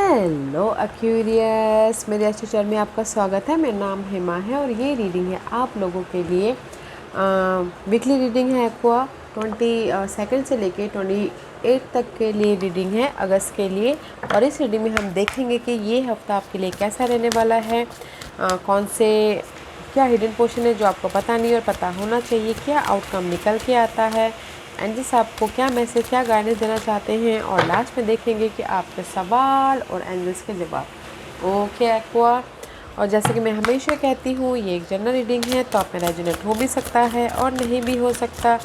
Hello Aquarius, मेरे अच्छे channel में आपका स्वागत है। मेरा नाम हेमा है और ये रीडिंग है आप लोगों के लिए। वीकली रीडिंग है एक्वा 22 से लेके 28 तक के लिए रीडिंग है अगस्त के लिए। और इस रीडिंग में हम देखेंगे कि ये हफ्ता आपके लिए कैसा रहने वाला है, कौन से क्या हिडन पोर्शन है जो आपको पता नहीं और पता होना चाहिए, क्या आउटकम निकल के आता है, एंजल्स आपको क्या मैसेज, क्या गाइडेंस देना चाहते हैं। और लास्ट में देखेंगे कि आपके सवाल और एंजल्स के जवाब। Okay aqua. और जैसे कि मैं हमेशा कहती हूँ, ये एक जनरल रीडिंग है, तो आप में रेजोनेट हो भी सकता है और नहीं भी हो सकता।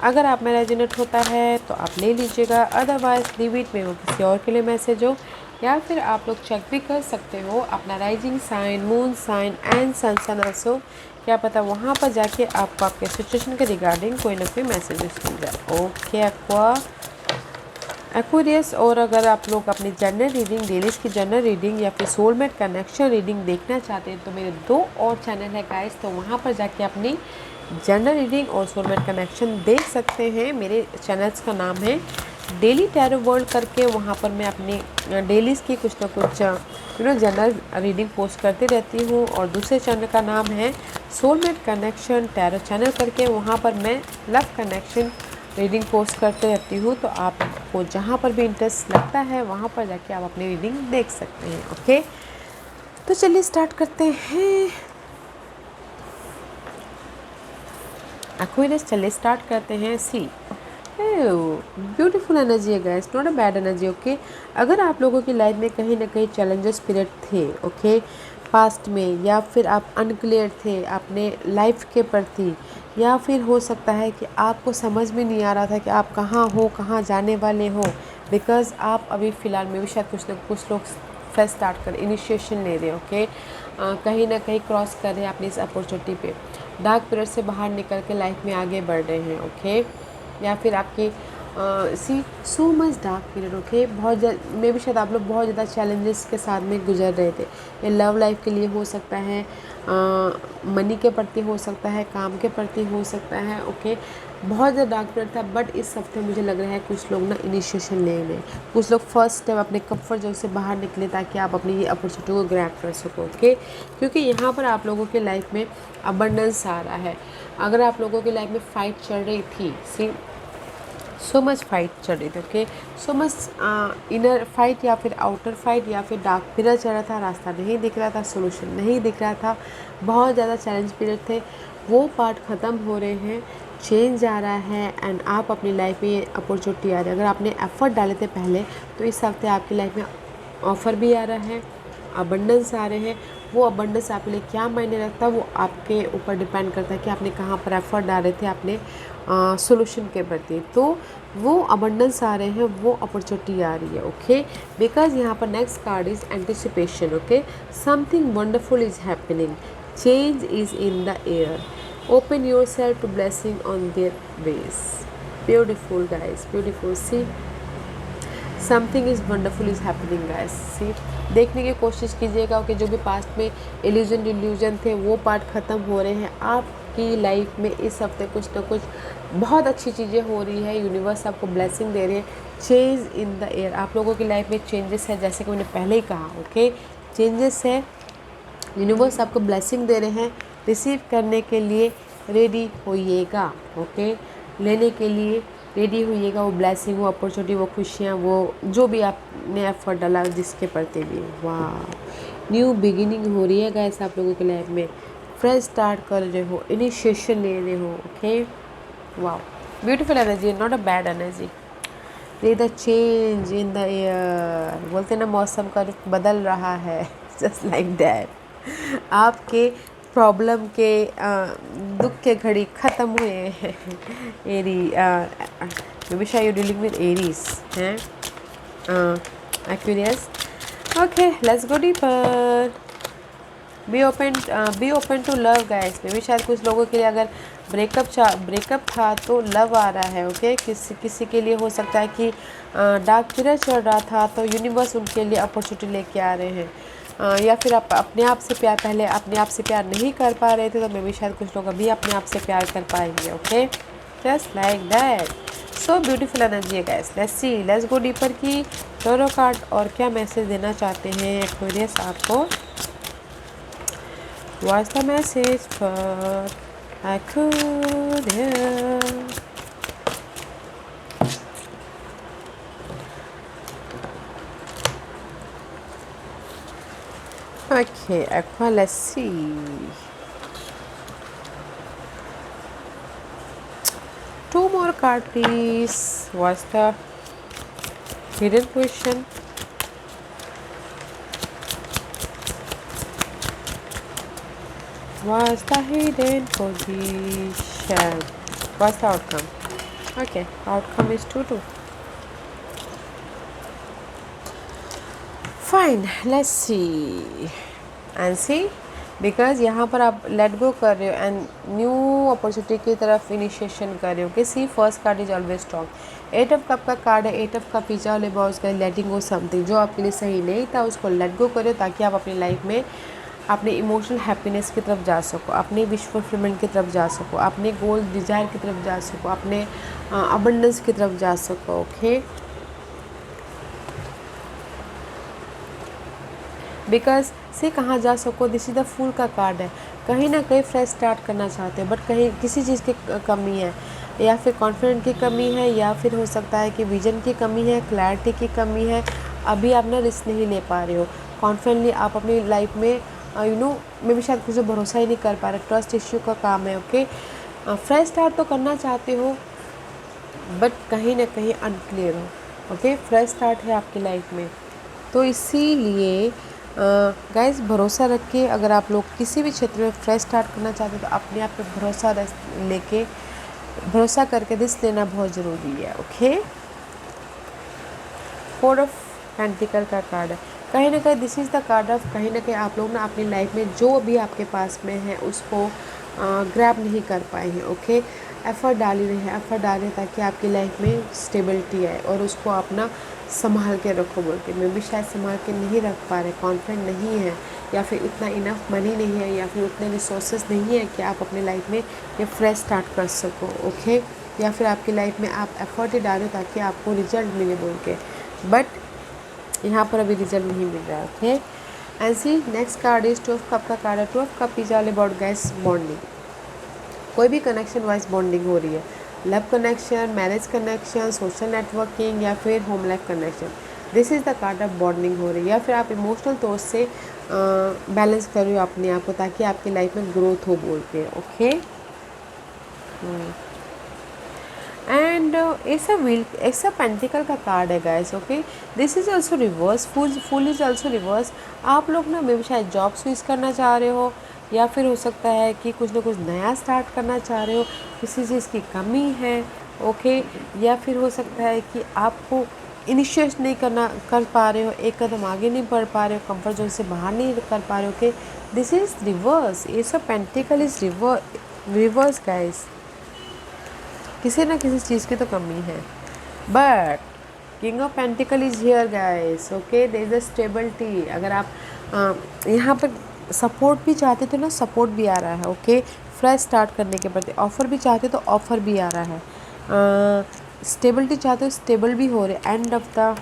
अगर आप में रेजोनेट होता है तो आप ले लीजिएगा, अदरवाइज लीव इट में वो किसी और के लिए मैसेज हो। या फिर आप लोग चेक भी कर सकते हो अपना rising sign, moon sign and sun sign also. क्या पता वहाँ पर जाके आपको आपके सिचुएशन के रिगार्डिंग कोई ना कोई मैसेजेस मिल जाए। Okay aqua Aquarius. और अगर आप लोग अपनी जनरल रीडिंग, डेलीज की जनरल रीडिंग या फिर सोलमेट कनेक्शन रीडिंग देखना चाहते हैं तो मेरे 2 और चैनल है गाइस, तो वहाँ पर जाके अपनी जनरल रीडिंग और सोलमेट कनेक्शन देख सकते हैं। मेरे चैनल्स का नाम है डेली टैरो वर्ल्ड करके। वहाँ पर मैं अपनी डेलीज़ की कुछ ना कुछ जनरल रीडिंग पोस्ट करती रहती हूँ। और दूसरे चैनल का नाम है सोलमेट कनेक्शन टैरो चैनल करके। वहाँ पर मैं लव कनेक्शन रीडिंग पोस्ट करते रहती हूँ, तो आपको जहाँ पर भी इंटरेस्ट लगता है वहाँ पर जाके आप अपनी रीडिंग देख सकते हैं। ओके, तो चलिए स्टार्ट करते हैं एक्वेरियस। चलिए स्टार्ट करते हैं। सी ब्यूटीफुल एनर्जी है guys, not a bad energy. Okay, अगर आप लोगों की लाइफ में कहीं ना कहीं चैलेंजेस पीरियड थे, ओके, पास्ट में, या फिर आप अनक्लियर थे अपने लाइफ के प्रति, या फिर हो सकता है कि आपको समझ में नहीं आ रहा था कि आप कहाँ हो, कहाँ जाने वाले हो, बिकॉज आप अभी फ़िलहाल में भी शायद कुछ लोग फ्रेश स्टार्ट कर इनिशिएशन ले रहे हैं। ओके, कहीं ना कहीं क्रॉस कर रहे हैं अपनी इस अपॉर्चुनिटी पे, डार्क पीरियड से बाहर निकल के लाइफ में आगे बढ़ रहे हैं। ओके, या फिर आपकी see so much dark period. Okay, मे भी शायद आप लोग बहुत ज़्यादा चैलेंजेस के साथ में गुजर रहे थे। ये लव लाइफ के लिए हो सकता है, मनी के प्रति हो सकता है, काम के प्रति हो सकता है। ओके, बहुत ज़्यादा डार्क पीरियड था, बट इस हफ्ते मुझे लग रहा है कुछ लोग ना इनिशिएशन ले रहे हैं, कुछ लोग फर्स्ट स्टेप अपने कंफर्ट जोन से बाहर निकले ताकि आप अपनी ये अपॉर्चुनिटी को ग्रैब कर सको। ओके, क्योंकि यहाँ पर आप लोगों के लाइफ में अबंडेंस आ रहा है। अगर आप लोगों की लाइफ में फ़ाइट चल रही थी, सी सो मच फाइट चल रही थी। Okay, so much inner fight या फिर आउटर फाइट या फिर डार्क पीरियड चल रहा था, रास्ता नहीं दिख रहा था, सोल्यूशन नहीं दिख रहा था, बहुत ज़्यादा चैलेंज पीरियड थे, वो पार्ट ख़त्म हो रहे हैं, चेंज आ रहा है एंड आप अपनी लाइफ में ये अपॉर्चुनिटी आ रही है। अगर आपने एफर्ट डाले थे पहले, तो इस हफ्ते आपकी लाइफ में ऑफ़र भी आ रहा है, अबंडेंस आ रहे हैं। वो अबंडेंस आपके लिए क्या मायने रखता है वो आपके ऊपर डिपेंड करता है कि आपने कहाँ पर एफर्ट डाले थे अपने सोल्यूशन के प्रति। तो वो अबंडेंस आ रहे हैं, वो अपॉर्चुनिटी आ रही है। ओके, बिकॉज यहाँ पर next card is anticipation. Okay, something wonderful is happening, change is in the air, open your self to blessing on their ways. Beautiful guys, beautiful. See something is wonderful is happening guys. See, देखने की कोशिश कीजिएगा कि जो भी past में illusion delusion थे वो पार्ट ख़त्म हो रहे हैं। आपकी लाइफ में इस हफ्ते कुछ ना कुछ बहुत अच्छी चीज़ें हो रही है, यूनिवर्स आपको ब्लेसिंग दे रही है। चेंज इन द एयर, आप लोगों की लाइफ में चेंजेस है, जैसे कि मैंने पहले ही कहा। ओके, चेंजेस है, यूनिवर्स आपको ब्लेसिंग दे रहे हैं, रिसीव करने के लिए रेडी होइएगा। ओके, लेने के लिए रेडी होइएगा, वो ब्लेसिंग, वो अपॉर्चुनिटी, वो खुशियाँ, वो जो भी आपने एफर्ट डाला जिसके प्रति भी। वाह, न्यू बिगिनिंग हो रही है गाइस आप लोगों के लाइफ में, फ्रेश स्टार्ट कर रहे हो, इनिशिएशन ले रहे हो। ओके, वाह, beautiful energy, not a bad energy. The change in the air, बोलते ना मौसम का रुख बदल रहा है, जस्ट लाइक दैट। आपके प्रॉब्लम के दुख के घड़ी ख़त्म हुए हैं। एरी, हमेशा यू डीलिंग विद एरीज हैं, Aquarius. Okay, let's go deeper. Be open to love guys. मे भी शायद कुछ लोगों के लिए अगर ब्रेकअप था तो लव आ रहा है। ओके, किसी के लिए हो सकता है कि डार्क पीरियड चल रहा था तो यूनिवर्स उनके लिए अपॉर्चुनिटी लेके आ रहे हैं। या फिर आप अपने आप से प्यार, पहले अपने आप से प्यार नहीं कर पा रहे थे, तो मे भी शायद कुछ लोग अभी अपने आप से प्यार कर पाएंगे। Okay, just like that. So beautiful energy है guys. Let's see, let's go deeper की टैरो कार्ड और क्या मैसेज देना चाहते हैं एक्वेरियस आपको। What's the message for Aquarius? Okay, Aqua, let's see. Two more card, please. What's the hidden question? What's the hidden position? What's the outcome? Okay, outcome is 2-2. Fine, let's see. And see, because यहाँ पर आप let go कर रहे हो and new opportunity की तरफ initiation कर रहे हो कि see first card is always strong. 8 of cup का कार्ड है। 8 ऑफ कप पीछे वाले बॉस का लेटिंग गो समथिंग जो आपके लिए सही नहीं था उसको लेट गो करो ताकि आप अपनी लाइफ में अपने इमोशनल हैप्पीनेस की तरफ जा सको, अपने विश फुलफिलमेंट की तरफ जा सको, अपने गोल डिज़ायर की तरफ जा सको, अपने अबंडेंस की तरफ जा सको। ओके, बिकॉज से कहाँ जा सको, दिस इज़ द फूल का कार्ड है। कहीं ना कहीं फ्रेश स्टार्ट करना चाहते हो बट कहीं किसी चीज़ की कमी है, या फिर कॉन्फिडेंट की कमी है, या फिर हो सकता है कि विजन की कमी है, क्लैरिटी की कमी है। अभी आप ना रिस्क नहीं ले पा रहे हो कॉन्फिडेंटली, आप अपनी लाइफ में मैं भी शायद कुछ भरोसा ही नहीं कर पा रहे, ट्रस्ट इश्यू का काम है। ओके, फ्रेश स्टार्ट तो करना चाहते हो बट कहीं ना कहीं अनक्लियर हो। ओके, फ्रेश स्टार्ट है आपकी लाइफ में, तो इसीलिए गाइस भरोसा रख के अगर आप लोग किसी भी क्षेत्र में फ्रेश स्टार्ट करना चाहते हो तो अपने आप पे भरोसा करके रिस्क लेना बहुत ज़रूरी है। ओके, 4 ऑफ पेंटिकल का कार्ड है। कहीं ना कहीं this is the card of, कहीं ना कहीं आप लोग ना अपनी लाइफ में जो भी आपके पास में है उसको ग्रैब नहीं कर पाए हैं। ओके, एफ़र्ट डाल ही रहे हैं, एफ़र्ट डालें ताकि आपकी लाइफ में स्टेबिलिटी आए और उसको अपना संभाल के रखो बोल के। मैं भी शायद संभाल के नहीं रख पा रहे, कॉन्फिडेंट नहीं है, या फिर इतना इनफ मनी नहीं है, या फिर उतने रिसोर्सेज नहीं है कि आप अपने लाइफ में ये फ्रेश स्टार्ट कर सको। ओके, या फिर आपकी लाइफ में आप एफ़र्ट ही डालें ताकि आपको रिजल्ट मिले बोल के, बट यहाँ पर अभी रिजल्ट नहीं मिल रहा है। Okay, and see next card is 2 of cup का कार्ड है। 2 of cup is all about guys bonding, कोई भी कनेक्शन वाइज बॉन्डिंग हो रही है, love connection, marriage connection, social networking या फिर home life connection. This is the card of bonding हो रही है, या फिर आप इमोशनल तौर से बैलेंस कर रहे हो अपने आप को ताकि आपकी लाइफ में ग्रोथ हो बोल के। Okay, and it's a pentacle का कार्ड है guys. Okay, this is also reverse, full is also reverse. आप लोग ना मे भी शायद जॉब स्विच करना चाह रहे हो, या फिर हो सकता है कि कुछ ना कुछ नया स्टार्ट करना चाह रहे हो, किसी चीज़ की कमी है। ओके, या फिर हो सकता है कि आपको इनिशिएट नहीं कर पा रहे हो, एक कदम आगे नहीं बढ़ पा रहे हो, कंफर्ट जोन से बाहर नहीं कर पा रहे हो। Okay, this is reverse, it's a pentacle is reverse guys. किसी ना किसी चीज़ की तो कमी है, but king of pentacle is here guys. Okay, there is a stability. अगर आप यहाँ पर सपोर्ट भी चाहते तो ना सपोर्ट भी आ रहा है। ओके, फ्रेश स्टार्ट करने के प्रति ऑफ़र भी चाहते तो ऑफ़र भी आ रहा है, स्टेबिलिटी चाहते हो स्टेबल भी हो रहे एंड ऑफ द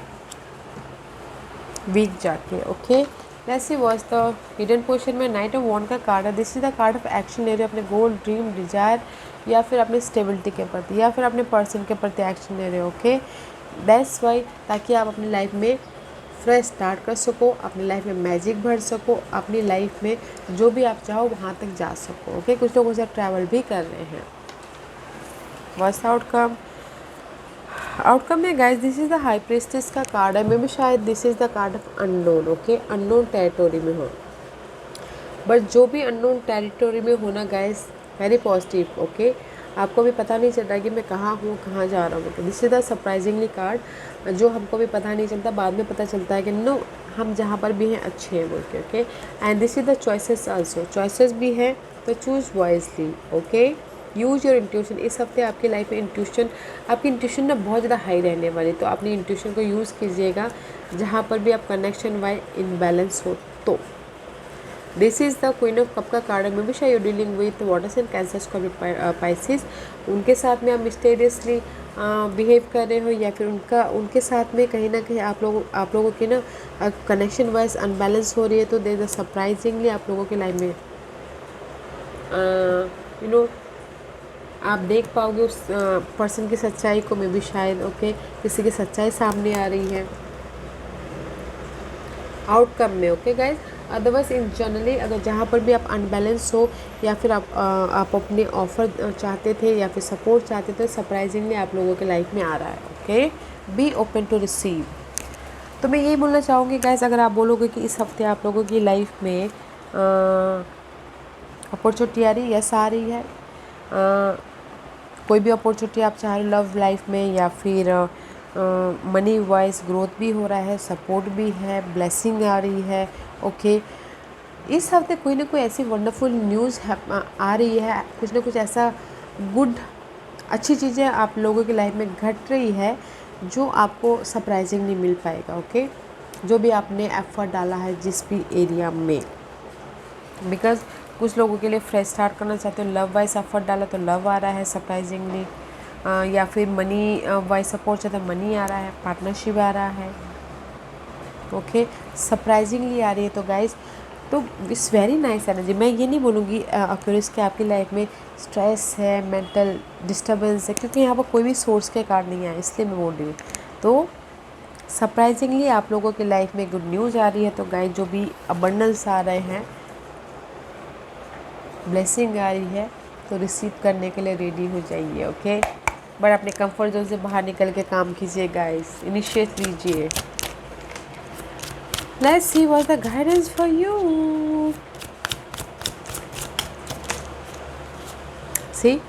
वीक जाके। Okay, let's see what's the hidden position में नाइट ऑफ वॉन्ड का कार्ड है। This is the card of action ले रहे हो अपने गोल, ड्रीम, डिजायर, या फिर अपने स्टेबिलिटी के प्रति, या फिर अपने पर्सन के प्रति एक्शन ले रहे हो। ओके, दैट्स वाई, ताकि आप अपनी लाइफ में फ्रेश स्टार्ट कर सको, अपनी लाइफ में मैजिक भर सको, अपनी लाइफ में जो भी आप चाहो वहाँ तक जा सको। ओके, कुछ लोग उसे ट्रैवल भी कर रहे हैं। What's the outcome? आउटकम में guys this is the high priestess का कार्ड है। मे भी शायद this is the card of unknown. Okay, unknown territory में हो, बट जो भी अननोन टेरिटोरी में होना गाइस वेरी पॉजिटिव। ओके, आपको भी पता नहीं चल रहा कि मैं कहाँ हूँ, कहाँ जा रहा हूँ। This is the surprisingly card, जो हमको भी पता नहीं चलता, बाद में पता चलता है कि नो हम जहाँ पर भी हैं अच्छे हैं बोल के। Okay, and this is the choices also, choices भी हैं तो choose wisely. Okay, use your intuition. इस हफ्ते आपकी लाइफ में आपकी इंट्यूशन ना बहुत ज़्यादा हाई रहने वाली, तो अपनी इंट्यूशन को यूज़ कीजिएगा जहाँ पर भी आप कनेक्शन वाइज इनबैलेंस हो तो। This is the queen of cup का कार्ड है। मे बी शायद you dealing with waters and cancer Scorpio Pisces. उनके साथ में आप मिस्टीरियसली बिहेव कर रहे हो, या फिर उनके साथ में कहीं ना कहीं आप लोगों की ना कनेक्शन वाइज अनबैलेंस हो रही है। तो देयर इज सरप्राइजिंगली आप लोगों की लाइफ में यू नो आप देख पाओगे उस पर्सन की सच्चाई को। मे बी शायद ओके किसी की सच्चाई सामने आ रही है आउटकम में। Okay guys, otherwise in generally अगर जहाँ पर भी आप अनबैलेंस हो, या फिर आप अपने ऑफर चाहते थे या फिर सपोर्ट चाहते थे, सरप्राइजिंगली आप लोगों के लाइफ में आ रहा है। Okay, be open to receive. तो मैं यही बोलना चाहूँगी गाइज, अगर आप बोलोगे कि इस हफ्ते आप लोगों की लाइफ में अपॉर्चुनिटी आ रही है, यस आ रही है। कोई भी अपॉर्चुनिटी आप चाह रहे हो लव लाइफ में, या फिर मनी वाइज ग्रोथ भी हो रहा है, सपोर्ट भी है, ब्लेसिंग आ रही है। ओके, इस हफ्ते कोई ना कोई ऐसी वंडरफुल न्यूज़ आ रही है, कुछ ना कुछ ऐसा गुड अच्छी चीज़ें आप लोगों की लाइफ में घट रही है जो आपको सरप्राइजिंग नहीं मिल पाएगा। ओके, जो भी आपने एफर्ट डाला है जिस भी एरिया में, बिकॉज कुछ लोगों के लिए फ्रेश स्टार्ट करना चाहते हो, लव वाइज एफर्ट डाला तो लव आ रहा है सरप्राइजिंगली, या फिर मनी वाइज सपोर्ट चाहते मनी आ रहा है, पार्टनरशिप आ रहा है। ओके, सरप्राइजिंगली आ रही है। तो गाइज, तो इट्स वेरी नाइस एनर्जी। मैं ये नहीं बोलूँगी एक्यूरेस कि आपकी लाइफ में स्ट्रेस है, मेंटल डिस्टर्बेंस है, क्योंकि यहाँ पर कोई भी सोर्स के कार्ड नहीं आया, इसलिए मैं बोल रही हूँ। तो सरप्राइजिंगली आप लोगों की लाइफ में गुड न्यूज़ आ रही है। तो गाइज, जो भी अबंडेंस आ रहे हैं, ब्लेसिंग आ रही है, तो रिसीव करने के लिए रेडी हो जाइए। ओके, बट अपने कंफर्ट जोन से बाहर निकल के काम कीजिए गाइस, इनिशिएट लीजिए। Let's see what the guidance for you. See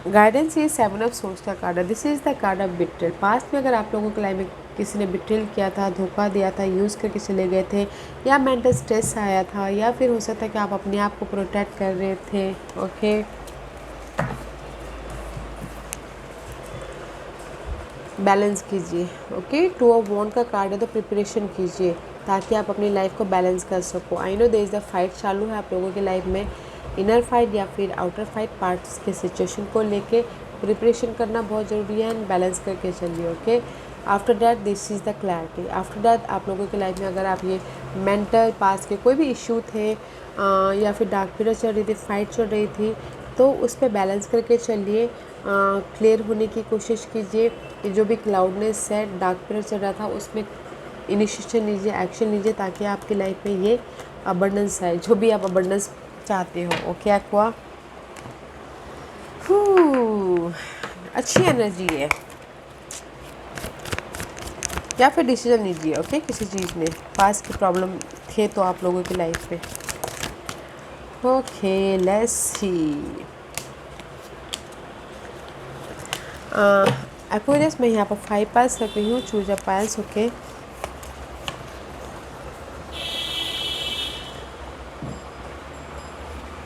guidance ये 7 ऑफ सोर्स का कार्ड है। This is the card of betrayal. Past में अगर आप लोगों की लाइफ में किसी ने बिट्रेल किया था, धोखा दिया था, यूज़ करके चले गए थे, या मेंटल स्ट्रेस आया था, या फिर हो सकता है कि आप अपने आप को प्रोटेक्ट कर रहे थे। ओके, बैलेंस कीजिए। ओके, 2 ऑफ वॉन्ड का कार्ड है, तो प्रिपरेशन कीजिए ताकि आप अपनी लाइफ को बैलेंस कर सको। I know there is the fight चालू है आप लोगों की लाइफ में, इनर फाइट या फिर आउटर फाइट, पार्ट्स के सिचुएशन को लेके प्रिपरेशन करना बहुत ज़रूरी है, एंड बैलेंस करके चलिए। Okay, after that this is the clarity. After that आप लोगों की लाइफ में अगर आप ये मेंटल पास के कोई भी इशू थे, या फिर डार्क पीरियड चल रही थी, फाइट चल रही थी, तो उस पर बैलेंस करके चलिए, क्लियर होने की कोशिश कीजिए। ये जो भी क्लाउडनेस है, डार्क पीरियड चल रहा था, उसमें इनिशिएशन लीजिए, एक्शन लीजिए, ताकि आपकी लाइफ में ये अबंडेंस आए, जो भी आप अबंडेंस चाहते हो। ओके एक्वा, अच्छी एनर्जी है, या फिर डिसीजन लीजिए। ओके, किसी चीज़ में पास की प्रॉब्लम थे तो आप लोगों की लाइफ में। Okay, let's see. एक्वेरियस में यहाँ पर 5 पास रख रही हूँ, चूज अ पास। ओके,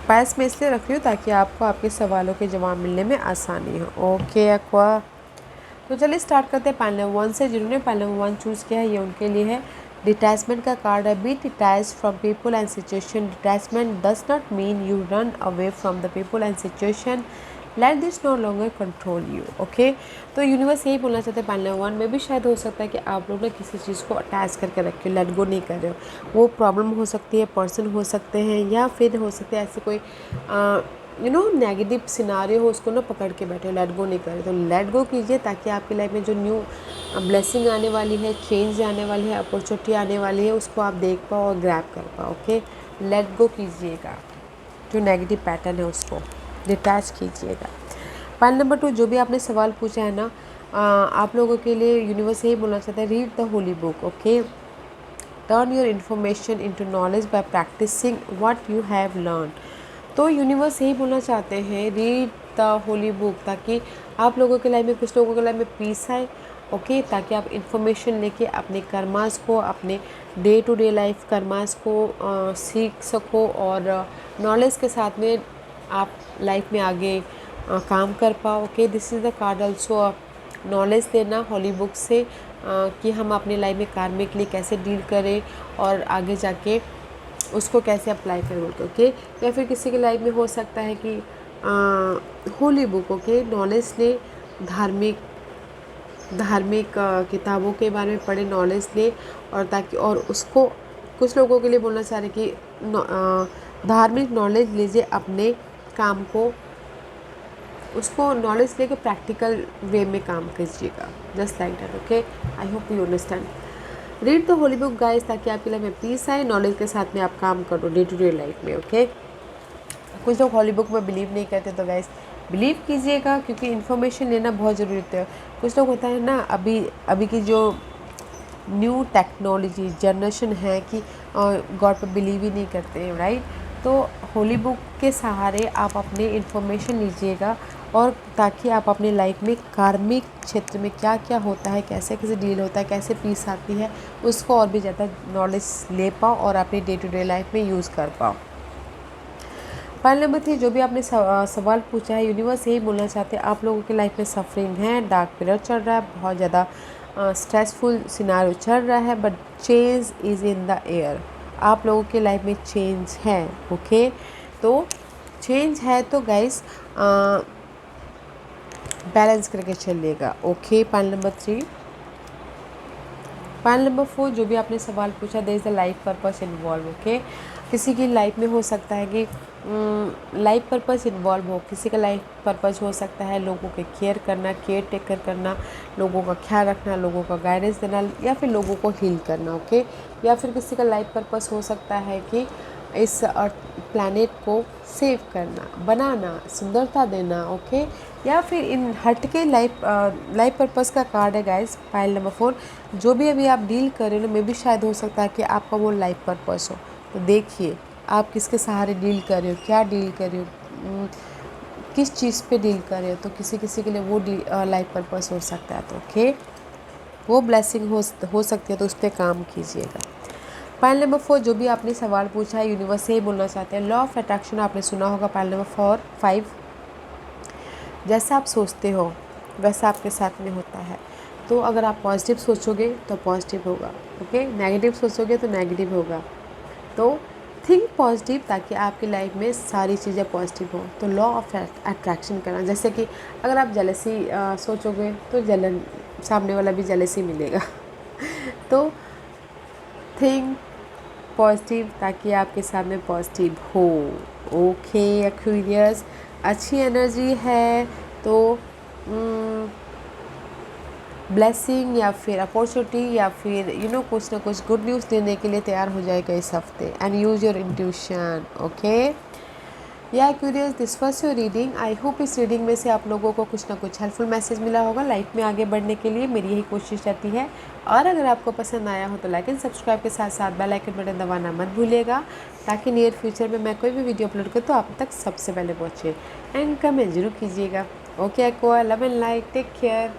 पास में इसलिए रख रही हूँ ताकि आपको आपके सवालों के जवाब मिलने में आसानी हो। ओके एक्वा, तो चलिए स्टार्ट करते हैं पाइल नंबर 1 से। जिन्होंने पाइल नंबर 1 चूज़ किया है, ये उनके लिए है। डिटैचमेंट का कार्ड है। Be detached from people and situation. Detachment does not mean you run away from the people and situation, let this no longer control you. Okay, तो यूनिवर्स यही बोलना चाहते हैं पाइल नंबर 1 में भी। शायद हो सकता है कि आप लोग ना किसी चीज़ को अटैच करके रखे हो, लेट गो नहीं कर रहे हो। वो प्रॉब्लम हो सकती है, पर्सन हो सकते हैं, या फिर हो सकते हैं ऐसे कोई नेगेटिव सिनारियो हो, उसको ना पकड़ के बैठे हो, लेट गो नहीं करे। तो लेट गो कीजिए ताकि आपकी लाइफ में जो न्यू ब्लेसिंग आने वाली है, चेंज आने वाली है, अपॉर्चुनिटी आने वाली है, उसको आप देख पाओ और ग्रैब कर पाओ। ओके, लेट गो कीजिएगा, जो नेगेटिव पैटर्न है उसको डिटैच कीजिएगा। पाइल नंबर 2, जो भी आपने सवाल पूछा है ना, आप लोगों के लिए यूनिवर्स यही बोलना चाहता है, read the holy book. Okay, turn your information into knowledge by practicing what you have learn. तो यूनिवर्स यही बोलना चाहते हैं, रीड द होली बुक, ताकि आप लोगों के लाइफ में, कुछ लोगों के लाइफ में पीस आए। ओके, ताकि आप इन्फॉर्मेशन लेके अपने कर्मास को, अपने day to day life karmas को सीख सको, और नॉलेज के साथ में आप लाइफ में आगे काम कर पाओ। Okay, this is the card also knowledge देना हॉली बुक से, कि हम अपने लाइफ में कार्मिक लिए कैसे डील करें और आगे जाके उसको कैसे अप्लाई करें बोल के, ओके। या फिर किसी की लाइफ में हो सकता है कि होली बुक, ओके, नॉलेज ले, धार्मिक धार्मिक किताबों के बारे में पढ़े, नॉलेज ले, और ताकि और उसको कुछ लोगों के लिए बोलना चाह रहे कि धार्मिक नॉलेज लीजिए, अपने काम को उसको नॉलेज लेके प्रैक्टिकल वे में काम कीजिएगा, just like that, okay. I hope you understand. Read the holy book guys, ताकि आपकी लाइफ में पीस आए, नॉलेज के साथ में आप काम करो डे टू डे लाइफ में, ओके। कुछ लोग होली बुक में बिलीव नहीं करते, तो गाइस बिलीव कीजिएगा, क्योंकि इन्फॉर्मेशन लेना बहुत ज़रूरी होता है। कुछ लोग होता है ना, अभी की जो न्यू टेक्नोलॉजी जनरेशन है कि गॉड पर बिलीव ही नहीं करते हैं, राइट। तो होली बुक के सहारे आप अपने इन्फॉर्मेशन लीजिएगा, और ताकि आप अपनी लाइफ में कार्मिक क्षेत्र में क्या क्या होता है, कैसे कैसे डील होता है, कैसे पीस आती है, उसको और भी ज़्यादा नॉलेज ले पाओ और अपनी डे टू डे लाइफ में यूज़ कर पाओ। पॉइंट नंबर 3, जो भी आपने सवाल पूछा है, यूनिवर्स यही बोलना चाहते हैं आप लोगों की लाइफ में सफरिंग है, डार्क पीरियड चल रहा है, बहुत ज़्यादा स्ट्रेसफुल सिनारियो चल रहा है, but change is in the air. आप लोगों की लाइफ में चेंज है, ओके। तो चेंज है तो गाइस बैलेंस करके चलिएगा, okay. Point number 3। Point number 4, जो भी आपने सवाल पूछा, there is the life purpose involve, okay. किसी की लाइफ में हो सकता है कि लाइफ पर्पस इन्वॉल्व हो, किसी का लाइफ पर्पस हो सकता है लोगों के केयर करना, केयर टेकर करना, लोगों का ख्याल रखना, लोगों का गाइडेंस देना, या फिर लोगों को हील करना, ओके। या फिर किसी का लाइफ पर्पस हो सकता है कि इस प्लैनेट को सेव करना, बनाना, सुंदरता देना, ओके। या फिर इन हटके लाइफ पर्पस का कार्ड है गाइस, फाइल नंबर 4। जो भी अभी आप डील कर रहे हो ना, मे भी शायद हो सकता है कि आपका वो लाइफ पर्पस हो। तो देखिए आप किसके सहारे डील कर रहे हो, क्या डील कर रहे हो, किस चीज़ पे डील कर रहे हो। तो किसी किसी के लिए वो लाइफ पर्पस हो सकता है, तो ओके, वो ब्लेसिंग हो सकती है, तो उस पर काम कीजिएगा। पॉइंट नंबर 4, जो भी आपने सवाल पूछा है, यूनिवर्स से ही बोलना चाहते हैं, लॉ ऑफ अट्रैक्शन आपने सुना होगा। पॉइंट नंबर 5, जैसा आप सोचते हो वैसा आपके साथ में होता है। तो अगर आप पॉजिटिव सोचोगे तो पॉजिटिव होगा, ओके। नेगेटिव सोचोगे तो नेगेटिव होगा। तो थिंक पॉजिटिव, ताकि आपकी लाइफ में सारी चीज़ें पॉजिटिव हो। तो लॉ ऑफ अट्रैक्शन करना, जैसे कि अगर आप जेलसी सोचोगे तो जलन, सामने वाला भी जेलसी मिलेगा। तो थिंक पॉजिटिव, ताकि आपके सामने पॉजिटिव हो, ओके। एक्वेरियस, अच्छी एनर्जी है तो ब्लेसिंग या फिर अपॉर्चुनिटी या फिर कुछ ना कुछ गुड न्यूज़ देने के लिए तैयार हो जाएगा इस हफ्ते। And use your intuition, okay. या Aquarius, this was your reading. I hope इस रीडिंग में से आप लोगों को कुछ ना कुछ हेल्पफुल मैसेज मिला होगा लाइफ में आगे बढ़ने के लिए। मेरी यही कोशिश रहती है। और अगर आपको पसंद आया हो तो लाइक एंड सब्सक्राइब के साथ साथ बेल आइकन बटन दबाना मत भूलिएगा, ताकि नियर फ्यूचर में मैं कोई भी वीडियो अपलोड करूँ तो आप तक सबसे पहले पहुँचे। एंड कमेंट जरूर कीजिएगा, ओके। एक्वा, love and like, take care.